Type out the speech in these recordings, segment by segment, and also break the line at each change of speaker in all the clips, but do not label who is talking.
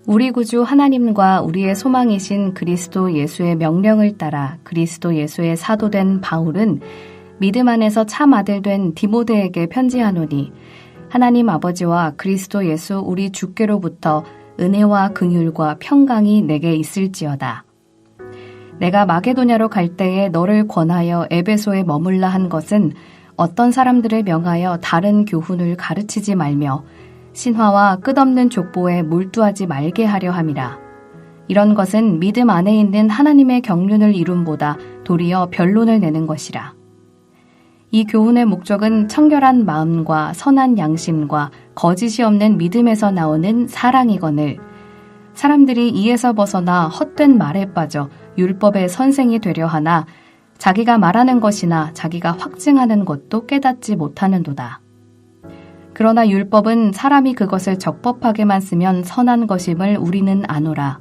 우리 구주 하나님과 우리의 소망이신 그리스도 예수의 명령을 따라 그리스도 예수의 사도된 바울은 믿음 안에서 참 아들 된 디모데에게 편지하노니 하나님 아버지와 그리스도 예수 우리 주께로부터 은혜와 긍휼과 평강이 내게 있을지어다. 내가 마게도냐로 갈 때에 너를 권하여 에베소에 머물라 한 것은 어떤 사람들을 명하여 다른 교훈을 가르치지 말며 신화와 끝없는 족보에 몰두하지 말게 하려 함이라. 이런 것은 믿음 안에 있는 하나님의 경륜을 이룸보다 도리어 변론을 내는 것이라. 이 교훈의 목적은 청결한 마음과 선한 양심과 거짓이 없는 믿음에서 나오는 사랑이거늘 사람들이 이에서 벗어나 헛된 말에 빠져 율법의 선생이 되려 하나 자기가 말하는 것이나 자기가 확증하는 것도 깨닫지 못하는도다. 그러나 율법은 사람이 그것을 적법하게만 쓰면 선한 것임을 우리는 아노라.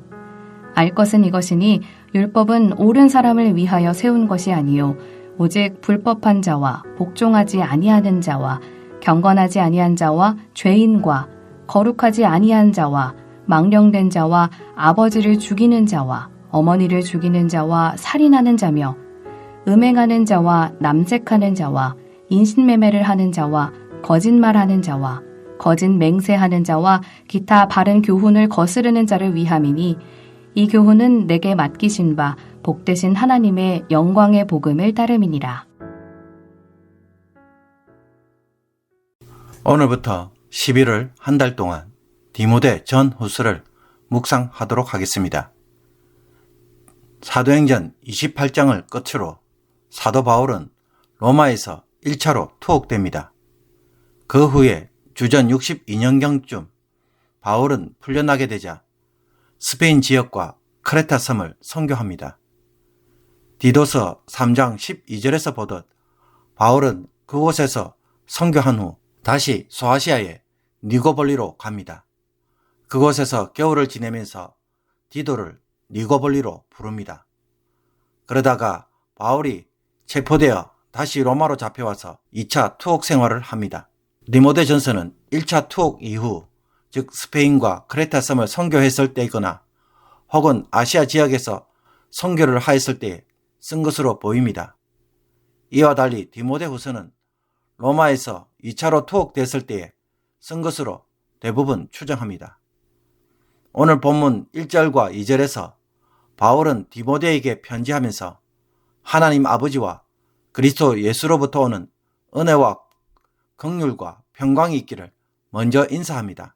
알 것은 이것이니 율법은 옳은 사람을 위하여 세운 것이 아니요 오직 불법한 자와 복종하지 아니하는 자와 경건하지 아니한 자와 죄인과 거룩하지 아니한 자와 망령된 자와 아버지를 죽이는 자와 어머니를 죽이는 자와 살인하는 자며 음행하는 자와 남색하는 자와 인신매매를 하는 자와 거짓말하는 자와 거짓 맹세하는 자와 기타 바른 교훈을 거스르는 자를 위함이니 이 교훈은 내게 맡기신 바 복되신 하나님의 영광의 복음을 따름이니라.
오늘부터 11월 한 달 동안 디모데 전후서를 묵상하도록 하겠습니다. 사도행전 28장을 끝으로 사도 바울은 로마에서 1차로 투옥됩니다. 그 후에 주전 62년경쯤 바울은 풀려나게 되자 스페인 지역과 크레타 섬을 선교합니다. 디도서 3장 12절에서 보듯 바울은 그곳에서 선교한 후 다시 소아시아의 니고볼리로 갑니다. 그곳에서 겨울을 지내면서 디도를 니고볼리로 부릅니다. 그러다가 바울이 체포되어 다시 로마로 잡혀와서 2차 투옥 생활을 합니다. 디모데 전서는 1차 투옥 이후, 즉 스페인과 크레타 섬을 선교했을 때이거나 혹은 아시아 지역에서 선교를 하였을 때에 쓴 것으로 보입니다. 이와 달리 디모데 후서는 로마에서 2차로 투옥됐을 때에 쓴 것으로 대부분 추정합니다. 오늘 본문 1절과 2절에서 바울은 디모데에게 편지하면서 하나님 아버지와 그리스도 예수로부터 오는 은혜와 긍휼과 평강이 있기를 먼저 인사합니다.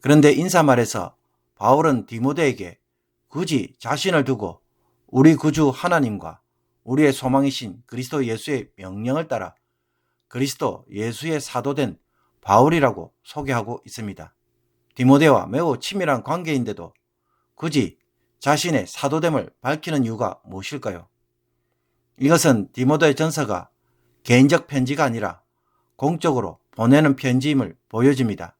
그런데 인사말에서 바울은 디모데에게 굳이 자신을 두고 우리 구주 하나님과 우리의 소망이신 그리스도 예수의 명령을 따라 그리스도 예수의 사도된 바울이라고 소개하고 있습니다. 디모데와 매우 친밀한 관계인데도 굳이 자신의 사도됨을 밝히는 이유가 무엇일까요? 이것은 디모데 전서가 개인적 편지가 아니라 공적으로 보내는 편지임을 보여줍니다.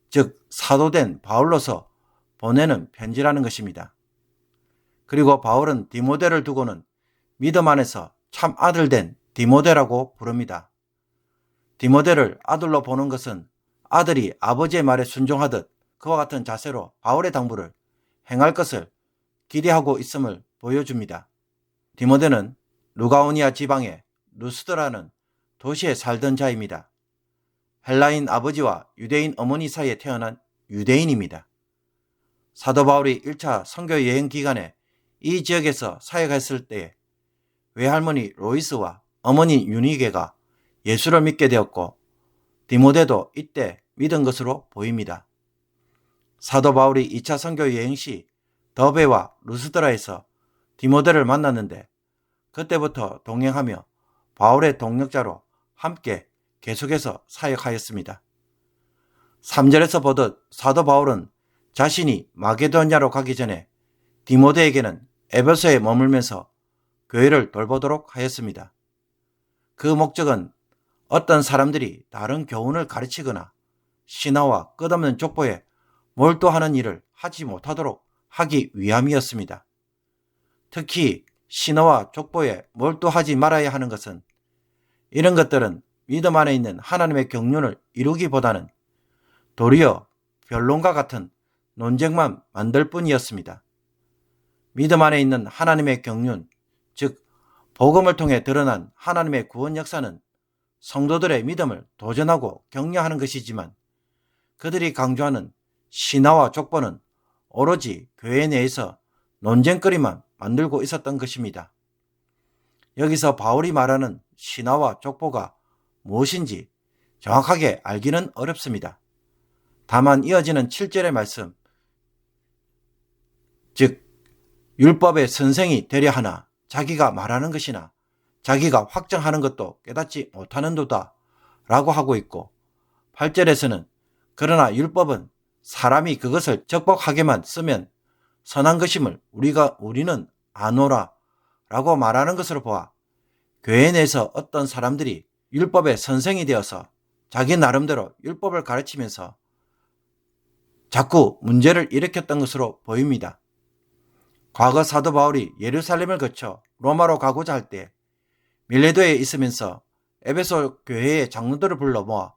즉 사도된 바울로서 보내는 편지라는 것입니다. 그리고 바울은 디모데를 두고는 믿음 안에서 참 아들 된 디모데라고 부릅니다. 디모데를 아들로 보는 것은 아들이 아버지의 말에 순종하듯 그와 같은 자세로 바울의 당부를 행할 것을 기대하고 있음을 보여줍니다. 디모데는 루가오니아 지방의 루스드라는 도시에 살던 자입니다. 헬라인 아버지와 유대인 어머니 사이에 태어난 유대인입니다. 사도 바울이 1차 선교 여행 기간에 이 지역에서 사역했을 때에 외할머니 로이스와 어머니 유니게가 예수를 믿게 되었고 디모데도 이때 믿은 것으로 보입니다. 사도 바울이 2차 선교 여행 시 더베와 루스드라에서 디모데를 만났는데 그때부터 동행하며 바울의 동력자로 함께 계속해서 사역하였습니다. 3절에서 보듯 사도 바울은 자신이 마게도냐로 가기 전에 디모데에게는 에베소에 머물면서 교회를 돌보도록 하였습니다. 그 목적은 어떤 사람들이 다른 교훈을 가르치거나 신화와 끝없는 족보에 몰두하는 일을 하지 못하도록 하기 위함이었습니다. 특히 신화와 족보에 몰두하지 말아야 하는 것은 이런 것들은 믿음 안에 있는 하나님의 경륜을 이루기보다는 도리어 변론과 같은 논쟁만 만들 뿐이었습니다. 믿음 안에 있는 하나님의 경륜, 즉 복음을 통해 드러난 하나님의 구원 역사는 성도들의 믿음을 도전하고 격려하는 것이지만, 그들이 강조하는 신화와 족보는 오로지 교회 내에서 논쟁거리만 만들고 있었던 것입니다. 여기서 바울이 말하는 신화와 족보가 무엇인지 정확하게 알기는 어렵습니다. 다만 이어지는 7절의 말씀, 즉 율법의 선생이 되려 하나 자기가 말하는 것이나 자기가 확정하는 것도 깨닫지 못하는도다 라고 하고 있고, 8절에서는 그러나 율법은 사람이 그것을 적복하게만 쓰면 선한 것임을 우리는 아노라 라고 말하는 것으로 보아, 교회 내에서 어떤 사람들이 율법의 선생이 되어서 자기 나름대로 율법을 가르치면서 자꾸 문제를 일으켰던 것으로 보입니다. 과거 사도 바울이 예루살렘을 거쳐 로마로 가고자 할 때 밀레도에 있으면서 에베소 교회의 장로들을 불러 모아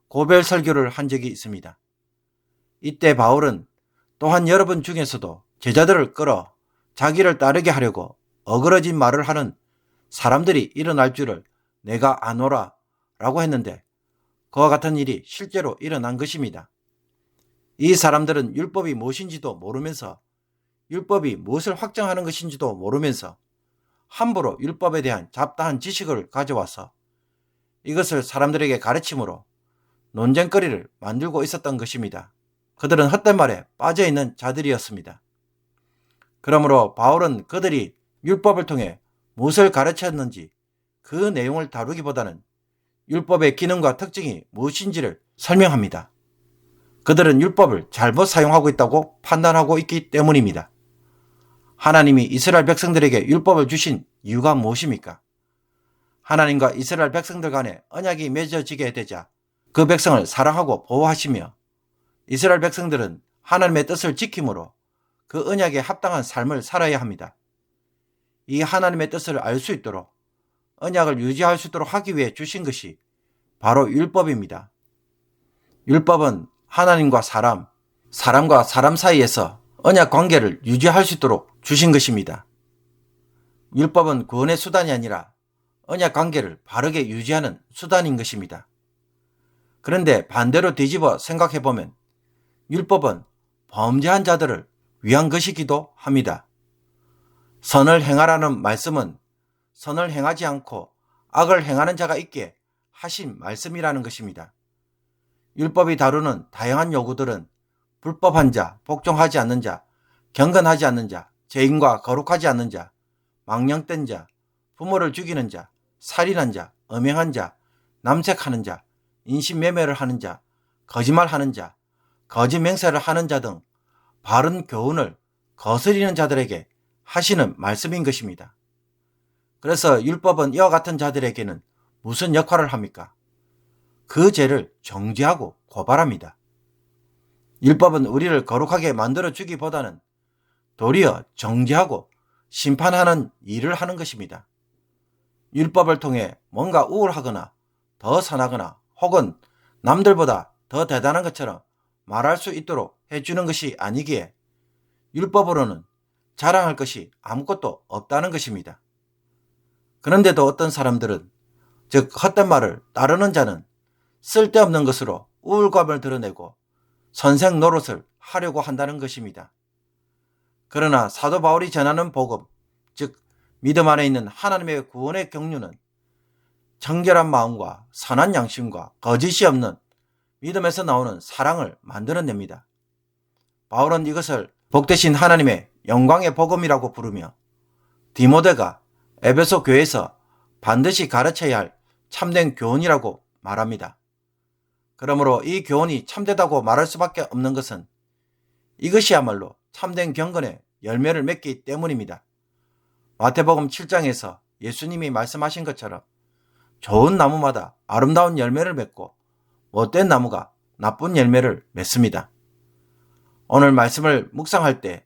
고별 설교를 한 적이 있습니다. 이때 바울은 또한 여러분 중에서도 제자들을 끌어 자기를 따르게 하려고 어그러진 말을 하는 사람들이 일어날 줄을 내가 아노라 라고 했는데, 그와 같은 일이 실제로 일어난 것입니다. 이 사람들은 율법이 무엇인지도 모르면서, 율법이 무엇을 확정하는 것인지도 모르면서 함부로 율법에 대한 잡다한 지식을 가져와서 이것을 사람들에게 가르침으로 논쟁거리를 만들고 있었던 것입니다. 그들은 헛된 말에 빠져있는 자들이었습니다. 그러므로 바울은 그들이 율법을 통해 무엇을 가르쳤는지 그 내용을 다루기보다는 율법의 기능과 특징이 무엇인지를 설명합니다. 그들은 율법을 잘못 사용하고 있다고 판단하고 있기 때문입니다. 하나님이 이스라엘 백성들에게 율법을 주신 이유가 무엇입니까? 하나님과 이스라엘 백성들 간에 언약이 맺어지게 되자 그 백성을 사랑하고 보호하시며, 이스라엘 백성들은 하나님의 뜻을 지킴으로 그 언약에 합당한 삶을 살아야 합니다. 이 하나님의 뜻을 알 수 있도록, 언약을 유지할 수 있도록 하기 위해 주신 것이 바로 율법입니다. 율법은 하나님과 사람과 사람 사이에서 언약 관계를 유지할 수 있도록 주신 것입니다. 율법은 구원의 수단이 아니라 언약 관계를 바르게 유지하는 수단인 것입니다. 그런데 반대로 뒤집어 생각해보면 율법은 범죄한 자들을 위한 것이기도 합니다. 선을 행하라는 말씀은 선을 행하지 않고 악을 행하는 자가 있게 하신 말씀이라는 것입니다. 율법이 다루는 다양한 요구들은 불법한 자, 복종하지 않는 자, 경건하지 않는 자, 죄인과 거룩하지 않는 자, 망령된 자, 부모를 죽이는 자, 살인한 자, 음행한 자, 남색하는 자, 인신매매를 하는 자, 거짓말하는 자, 거짓 맹세를 하는 자 등 바른 교훈을 거스리는 자들에게 하시는 말씀인 것입니다. 그래서 율법은 이와 같은 자들에게는 무슨 역할을 합니까? 그 죄를 정죄하고 고발합니다. 율법은 우리를 거룩하게 만들어 주기보다는 도리어 정죄하고 심판하는 일을 하는 것입니다. 율법을 통해 뭔가 우월하거나 더 선하거나 혹은 남들보다 더 대단한 것처럼 말할 수 있도록 해주는 것이 아니기에 율법으로는 자랑할 것이 아무것도 없다는 것입니다. 그런데도 어떤 사람들은, 즉 헛된 말을 따르는 자는 쓸데없는 것으로 우울감을 드러내고 선생 노릇을 하려고 한다는 것입니다. 그러나 사도 바울이 전하는 복음, 즉 믿음 안에 있는 하나님의 구원의 경륜은 청결한 마음과 선한 양심과 거짓이 없는 믿음에서 나오는 사랑을 만들어냅니다. 바울은 이것을 복되신 하나님의 영광의 복음이라고 부르며 디모데가 에베소 교회에서 반드시 가르쳐야 할 참된 교훈이라고 말합니다. 그러므로 이 교훈이 참되다고 말할 수밖에 없는 것은 이것이야말로 참된 경건의 열매를 맺기 때문입니다. 마태복음 7장에서 예수님이 말씀하신 것처럼 좋은 나무마다 아름다운 열매를 맺고 못된 나무가 나쁜 열매를 맺습니다. 오늘 말씀을 묵상할 때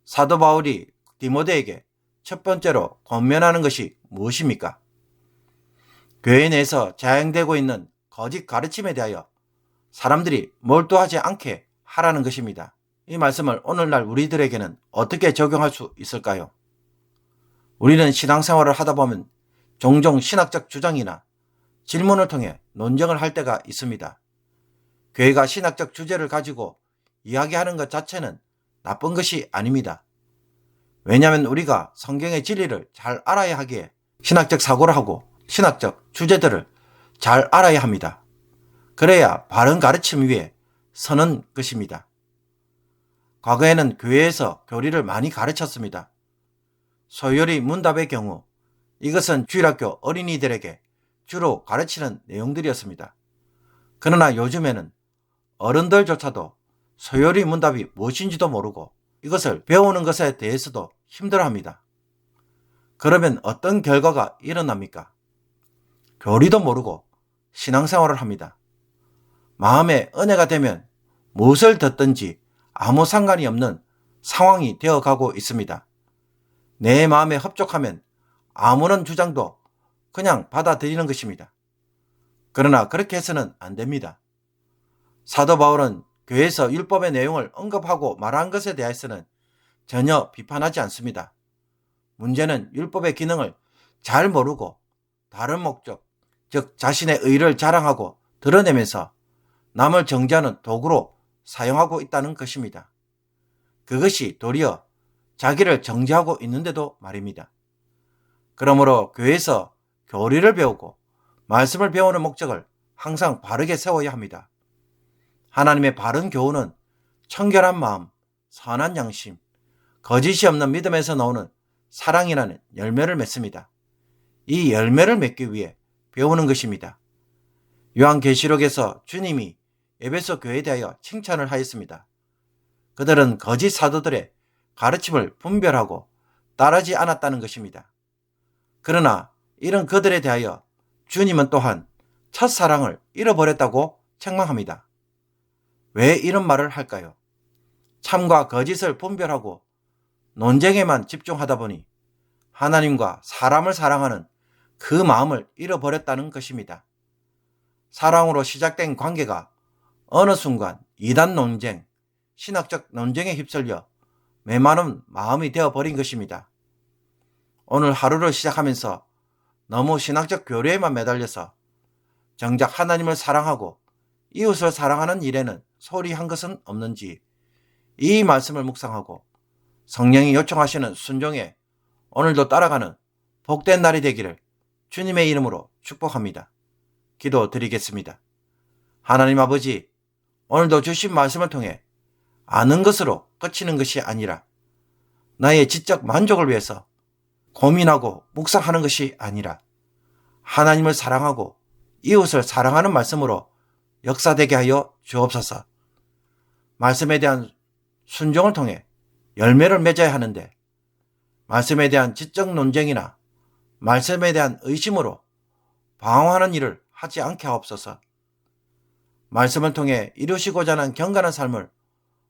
사도 바울이 디모데에게 첫 번째로 권면하는 것이 무엇입니까? 교회 내에서 자행되고 있는 거짓 가르침에 대하여 사람들이 몰두하지 않게 하라는 것입니다. 이 말씀을 오늘날 우리들에게는 어떻게 적용할 수 있을까요? 우리는 신앙생활을 하다 보면 종종 신학적 주장이나 질문을 통해 논쟁을 할 때가 있습니다. 교회가 신학적 주제를 가지고 이야기하는 것 자체는 나쁜 것이 아닙니다. 왜냐하면 우리가 성경의 진리를 잘 알아야 하기에 신학적 사고를 하고 신학적 주제들을 잘 알아야 합니다. 그래야 바른 가르침 위에 서는 것입니다. 과거에는 교회에서 교리를 많이 가르쳤습니다. 소요리 문답의 경우 이것은 주일학교 어린이들에게 주로 가르치는 내용들이었습니다. 그러나 요즘에는 어른들조차도 소요리 문답이 무엇인지도 모르고 이것을 배우는 것에 대해서도 힘들어합니다. 그러면 어떤 결과가 일어납니까? 교리도 모르고 신앙생활을 합니다. 마음에 은혜가 되면 무엇을 듣든지 아무 상관이 없는 상황이 되어가고 있습니다. 내 마음에 흡족하면 아무런 주장도 그냥 받아들이는 것입니다. 그러나 그렇게 해서는 안 됩니다. 사도 바울은 교회에서 율법의 내용을 언급하고 말한 것에 대해서는 전혀 비판하지 않습니다. 문제는 율법의 기능을 잘 모르고 다른 목적, 즉 자신의 의를 자랑하고 드러내면서 남을 정죄하는 도구로 사용하고 있다는 것입니다. 그것이 도리어 자기를 정죄하고 있는데도 말입니다. 그러므로 교회에서 교리를 배우고 말씀을 배우는 목적을 항상 바르게 세워야 합니다. 하나님의 바른 교훈은 청결한 마음, 선한 양심, 거짓이 없는 믿음에서 나오는 사랑이라는 열매를 맺습니다. 이 열매를 맺기 위해 배우는 것입니다. 요한계시록에서 주님이 에베소 교회에 대하여 칭찬을 하였습니다. 그들은 거짓 사도들의 가르침을 분별하고 따르지 않았다는 것입니다. 그러나 이런 그들에 대하여 주님은 또한 첫사랑을 잃어버렸다고 책망합니다. 왜 이런 말을 할까요? 참과 거짓을 분별하고 논쟁에만 집중하다 보니 하나님과 사람을 사랑하는 그 마음을 잃어버렸다는 것입니다. 사랑으로 시작된 관계가 어느 순간 이단 논쟁, 신학적 논쟁에 휩쓸려 메마른 마음이 되어버린 것입니다. 오늘 하루를 시작하면서 너무 신학적 교리에만 매달려서 정작 하나님을 사랑하고 이웃을 사랑하는 일에는 소홀히 한 것은 없는지 이 말씀을 묵상하고 성령이 요청하시는 순종에 오늘도 따라가는 복된 날이 되기를 주님의 이름으로 축복합니다. 기도드리겠습니다. 하나님 아버지, 오늘도 주신 말씀을 통해 아는 것으로 그치는 것이 아니라 나의 지적 만족을 위해서 고민하고 묵상하는 것이 아니라 하나님을 사랑하고 이웃을 사랑하는 말씀으로 역사되게 하여 주옵소서. 말씀에 대한 순종을 통해 열매를 맺어야 하는데 말씀에 대한 지적 논쟁이나 말씀에 대한 의심으로 방황하는 일을 하지 않게 하옵소서. 말씀을 통해 이루시고자 하는 경건한 삶을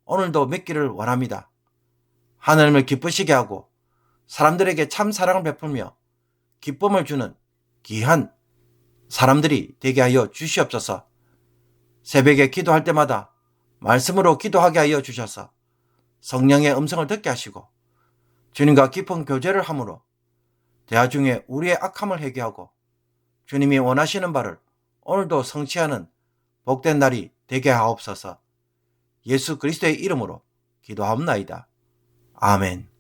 오늘도 맺기를 원합니다. 하나님을 기쁘시게 하고 사람들에게 참 사랑을 베풀며 기쁨을 주는 귀한 사람들이 되게 하여 주시옵소서. 새벽에 기도할 때마다 말씀으로 기도하게 하여 주셔서 성령의 음성을 듣게 하시고 주님과 깊은 교제를 함으로 대화 중에 우리의 악함을 회개하고 주님이 원하시는 바를 오늘도 성취하는 복된 날이 되게 하옵소서. 예수 그리스도의 이름으로 기도하옵나이다. 아멘.